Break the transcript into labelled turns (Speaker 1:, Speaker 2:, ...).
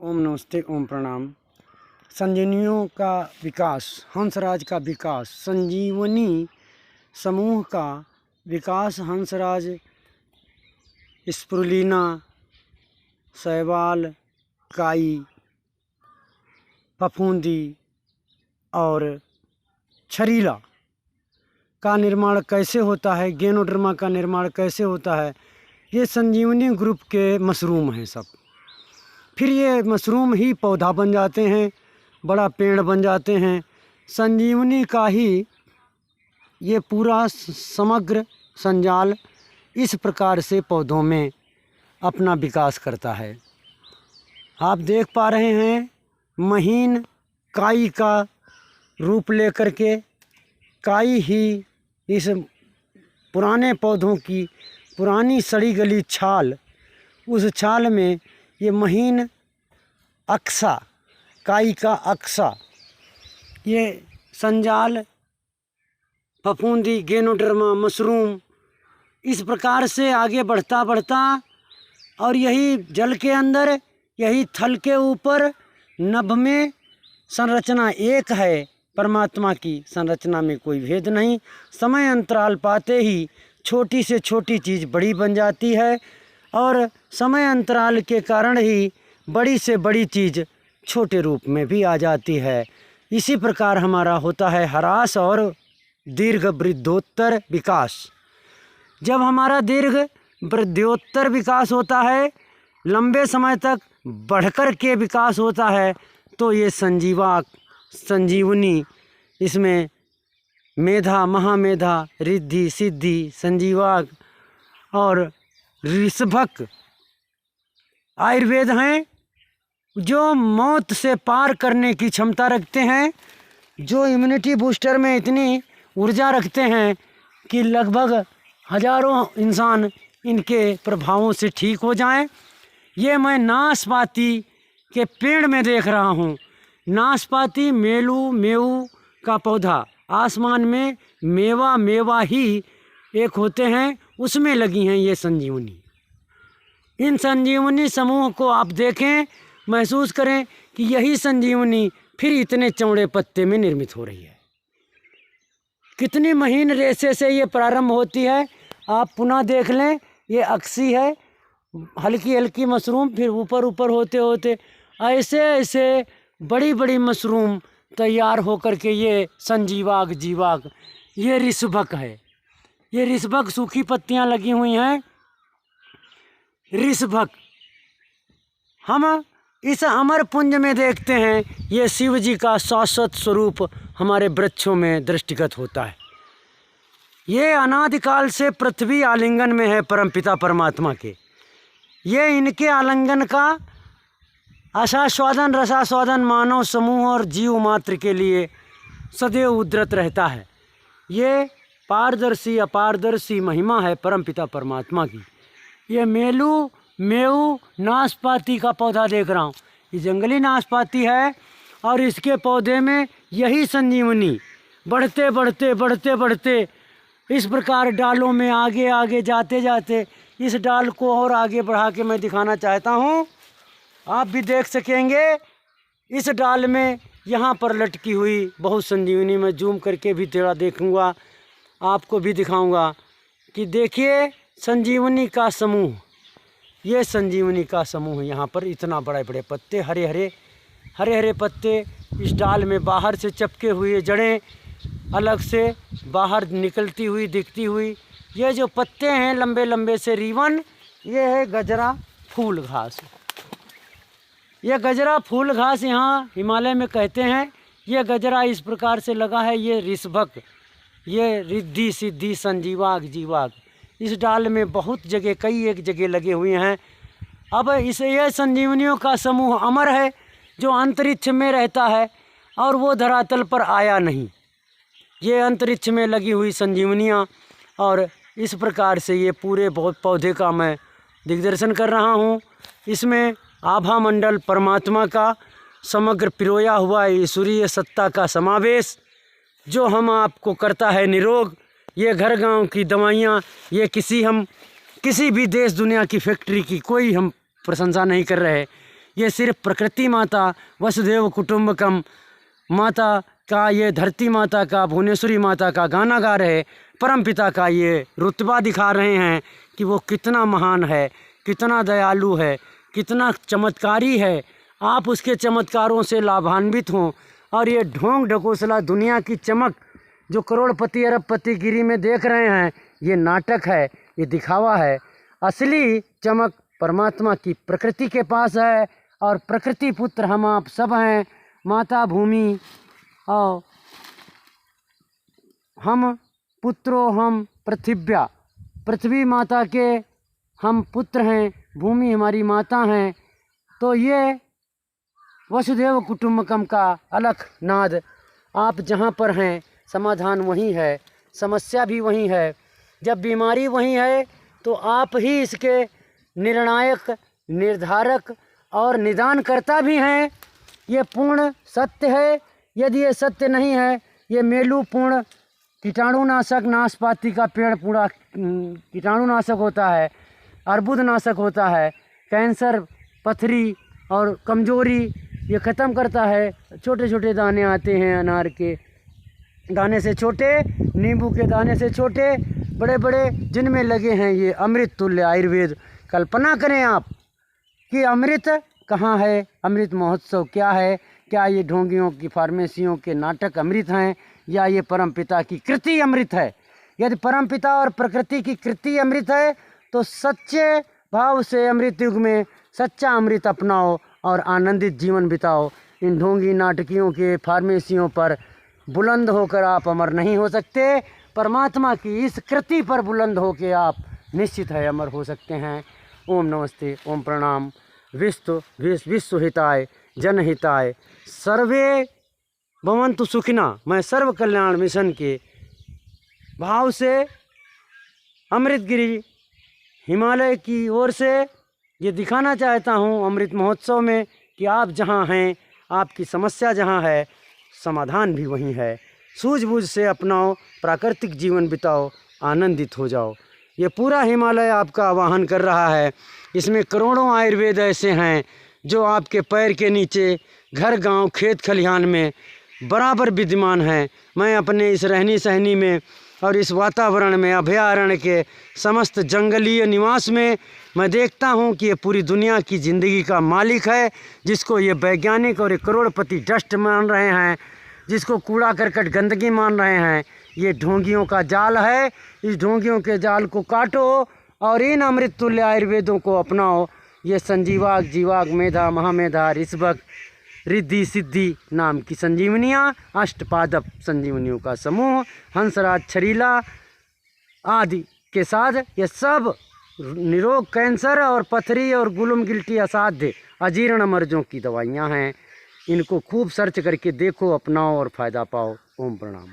Speaker 1: ओम नमस्ते, ओम प्रणाम। संजीवनियों का विकास, हंसराज का विकास, संजीवनी समूह का विकास, हंसराज, स्पुरुलिना, शैवाल, काई, फफूंदी और छरीला का निर्माण कैसे होता है, गैनोडर्मा का निर्माण कैसे होता है, ये संजीवनी ग्रुप के मशरूम हैं सब। फिर ये मशरूम ही पौधा बन जाते हैं, बड़ा पेड़ बन जाते हैं। संजीवनी का ही ये पूरा समग्र संजाल इस प्रकार से पौधों में अपना विकास करता है। आप देख पा रहे हैं महीन काई का रूप लेकर के, काई ही इस पुराने पौधों की पुरानी सड़ी गली छाल, उस छाल में ये महीन अक्सा, काई का अक्सा, ये संजाल, फफूंदी, गैनोडर्मा, मशरूम इस प्रकार से आगे बढ़ता बढ़ता और यही जल के अंदर, यही थल के ऊपर नभ में संरचना एक है। परमात्मा की संरचना में कोई भेद नहीं। समय अंतराल पाते ही छोटी से छोटी चीज़ बड़ी बन जाती है और समय अंतराल के कारण ही बड़ी से बड़ी चीज़ छोटे रूप में भी आ जाती है। इसी प्रकार हमारा होता है ह्रास और दीर्घ वृद्धोत्तर विकास। जब हमारा दीर्घ वृद्धोत्तर विकास होता है, लंबे समय तक बढ़कर के विकास होता है, तो ये संजीवनी, इसमें मेधा, महामेधा, रिद्धि, सिद्धि, संजीवाग और ऋषभक आयुर्वेद हैं, जो मौत से पार करने की क्षमता रखते हैं, जो इम्यूनिटी बूस्टर में इतनी ऊर्जा रखते हैं कि लगभग हजारों इंसान इनके प्रभावों से ठीक हो जाएं। ये मैं नाशपाती के पेड़ में देख रहा हूँ। नाशपाती मेऊ का पौधा, आसमान में मेवा ही एक होते हैं, उसमें लगी हैं ये संजीवनी। इन संजीवनी समूह को आप देखें, महसूस करें कि यही संजीवनी फिर इतने चौड़े पत्ते में निर्मित हो रही है। कितनी महीन रेशे से ये प्रारंभ होती है, आप पुनः देख लें। ये अक्सी है, हल्की हल्की मशरूम, फिर ऊपर ऊपर होते होते ऐसे ऐसे बड़ी बड़ी मशरूम तैयार होकर के ये संजीवाग, जीवाग, ये ऋषभक है। ये ऋषभक, सूखी पत्तियां लगी हुई हैं, ऋषभक। हम इस अमर पुंज में देखते हैं ये शिव जी का शाश्वत स्वरूप हमारे वृक्षों में दृष्टिगत होता है। ये अनादिकाल से पृथ्वी आलिंगन में है परमपिता परमात्मा के। ये इनके आलिंगन का आशास्वादन, रसास्वादन मानव समूह और जीव मात्र के लिए सदैव उद्धृत रहता है। ये पारदर्शी अपारदर्शी महिमा है परमपिता परमात्मा की। ये मेऊ नाशपाती का पौधा देख रहा हूँ, ये जंगली नाशपाती है और इसके पौधे में यही संजीवनी बढ़ते बढ़ते बढ़ते बढ़ते इस प्रकार डालों में आगे आगे जाते जाते, इस डाल को और आगे बढ़ा के मैं दिखाना चाहता हूँ, आप भी देख सकेंगे। इस डाल में यहाँ पर लटकी हुई बहुत संजीवनी, मैं जूम करके भी थोड़ा देखूँगा, आपको भी दिखाऊँगा कि देखिए संजीवनी का समूह। ये संजीवनी का समूह, यहाँ पर इतना बड़े बड़े पत्ते, हरे हरे पत्ते, इस डाल में बाहर से चपके हुए जड़ें अलग से बाहर निकलती हुई दिखती हुई, ये जो पत्ते हैं लंबे लंबे से रिबन, ये है गजरा फूल घास। ये गजरा फूल घास यहाँ हिमालय में कहते हैं। ये गजरा इस प्रकार से लगा है, ये ऋषभक, ये रिद्धि, सिद्धि, संजीवाग, जीवाग इस डाल में बहुत जगह, कई एक जगह लगे हुए हैं। अब ये संजीवनियों का समूह अमर है, जो अंतरिक्ष में रहता है और वो धरातल पर आया नहीं। ये अंतरिक्ष में लगी हुई संजीवनियाँ, और इस प्रकार से ये पूरे बहुत पौधे का मैं दिग्दर्शन कर रहा हूँ। इसमें आभा मंडल परमात्मा का समग्र पिरोया हुआ ईश्वरीय सत्ता का समावेश, जो हम आपको करता है निरोग। ये घर गांव की दवाइयाँ, ये किसी भी देश दुनिया की फैक्ट्री की कोई हम प्रशंसा नहीं कर रहे। ये सिर्फ प्रकृति माता वसुदेव कुटुंबकम माता का, ये धरती माता का, भुवनेश्वरी माता का गाना गा रहे, परमपिता का ये रुतबा दिखा रहे हैं कि वो कितना महान है, कितना दयालु है, कितना चमत्कारी है। आप उसके चमत्कारों से लाभान्वित हों। और ये ढोंग ढकोसला दुनिया की चमक जो करोड़पति अरबपति गिरी में देख रहे हैं, ये नाटक है, ये दिखावा है। असली चमक परमात्मा की प्रकृति के पास है और प्रकृति पुत्र हम आप सब हैं। माता भूमि और हम पुत्रों हम पृथिव्या, पृथ्वी माता के हम पुत्र हैं, भूमि हमारी माता हैं। तो ये वसुदेव कुटुंबकम का अलख नाद। आप जहाँ पर हैं समाधान वहीं है, समस्या भी वहीं है। जब बीमारी वहीं है तो आप ही इसके निर्णायक, निर्धारक और निदानकर्ता भी हैं। ये पूर्ण सत्य है। यदि ये सत्य नहीं है, ये मेलू पूर्ण कीटाणुनाशक, नाशपाती का पेड़ पूरा कीटाणुनाशक होता है, अर्बुदनाशक होता है, कैंसर, पथरी और कमजोरी ये ख़त्म करता है। छोटे छोटे दाने आते हैं, अनार के दाने से छोटे, नींबू के दाने से छोटे, बड़े बड़े, जिनमें लगे हैं ये अमृत तुल्य आयुर्वेद। कल्पना करें आप कि अमृत कहाँ है, अमृत महोत्सव क्या है? क्या ये ढोंगियों की फार्मेसियों के नाटक अमृत हैं या ये परमपिता की कृति अमृत है? यदि परमपिता और प्रकृति की कृति अमृत है तो सच्चे भाव से अमृत युग में सच्चा अमृत अपनाओ और आनंदित जीवन बिताओ। इन ढोंगी नाटकियों के फार्मेसियों पर बुलंद होकर आप अमर नहीं हो सकते। परमात्मा की इस कृति पर बुलंद होकर आप निश्चित है अमर हो सकते हैं। ओम नमस्ते, ओम प्रणाम। विश्व हिताय, जनहिताय, सर्वे भवन्तु सुखिना। मैं सर्व कल्याण मिशन के भाव से अमृतगिरी हिमालय की ओर से ये दिखाना चाहता हूँ अमृत महोत्सव में कि आप जहाँ हैं, आपकी समस्या जहाँ है, समाधान भी वहीं है। सूझबूझ से अपनाओ, प्राकृतिक जीवन बिताओ, आनंदित हो जाओ। ये पूरा हिमालय आपका आवाहन कर रहा है। इसमें करोड़ों आयुर्वेद ऐसे हैं जो आपके पैर के नीचे, घर गांव, खेत खलिहान में बराबर विद्यमान हैं। मैं अपने इस रहनी सहनी में और इस वातावरण में, अभयारण्य के समस्त जंगलीय निवास में मैं देखता हूँ कि ये पूरी दुनिया की ज़िंदगी का मालिक है, जिसको ये वैज्ञानिक और ये करोड़पति डस्ट मान रहे हैं, जिसको कूड़ा करकट गंदगी मान रहे हैं। ये ढोंगियों का जाल है। इस ढोंगियों के जाल को काटो और इन अमृत तुल्य आयुर्वेदों को अपनाओ। ये संजीवाग, जीवाग, मेधा, महामेधा, ऋषभक, रिद्धि, सिद्धि नाम की संजीवनियाँ, अष्टपादप संजीवनियों का समूह, हंसराज, छरीला आदि के साथ ये सब निरोग, कैंसर और पथरी और गुलम गिल्टी, असाध्य, अजीर्ण मर्जों की दवाइयाँ हैं। इनको खूब सर्च करके देखो, अपनाओ और फ़ायदा पाओ। ओम प्रणाम।